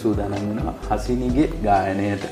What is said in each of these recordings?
සූදානම් වෙනවා හසිනිගේ ගායනයට.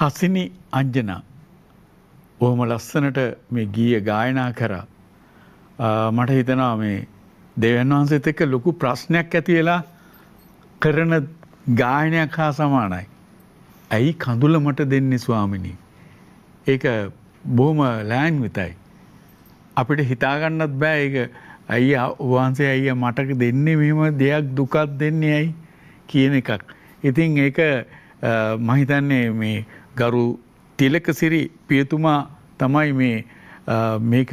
හසිනි අංජනා බොහොම ලස්සනට මේ ගීය ගායනා කරා. මට හිතෙනවා මේ දෙවියන් වහන්සේත් එක්ක ලොකු ප්‍රශ්නයක් ඇති වෙලා කරන ගායනයක් හා සමානයි. ඇයි කඳුල මට දෙන්නේ ස්වාමිනී? ඒක බොහොම ලෑන්විතයි. අපිට හිතා ගන්නත් බෑ ඒක අයියා වහන්සේ අයියා මට දෙන්නේ මෙහෙම දෙයක් දුකක් දෙන්නේ ඇයි කියන එකක්. ඉතින් ඒක මම හිතන්නේ මේ ගරු තිලකසිරි පියතුමා තමයි මේක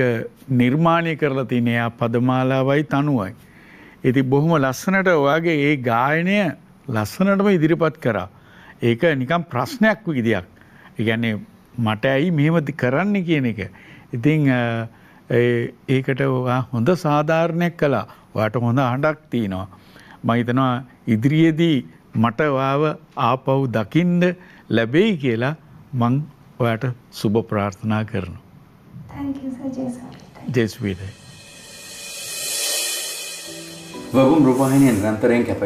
නිර්මාණය කරලා තියෙන්නේ. යා පදමාලාවයි තනුවයි. ඉතින් බොහොම ලස්සනට ඔයාගේ ඒ ගායනය ලස්සනටම ඉදිරිපත් කරා. ඒක නිකන් ප්‍රශ්නයක් විදියක්. ඒ කියන්නේ මට ඇයි මෙහෙම කරන්නේ කියන එක. ඉතින් ඒකට ඔයා හොඳ සාධාරණයක් කළා. ඔයාට හොඳ හඬක් තියෙනවා. මම හිතනවා ඉදිරියේදී මට ඔයාව ආපහු දකින්න ලැබෙයි කියලා මං ඔයාට සුබ ප්‍රාර්ථනා කරනවා. Thank you sir. ජේසුස් ඔබ රූපවාහිනිය නිරන්තරයෙන් කැප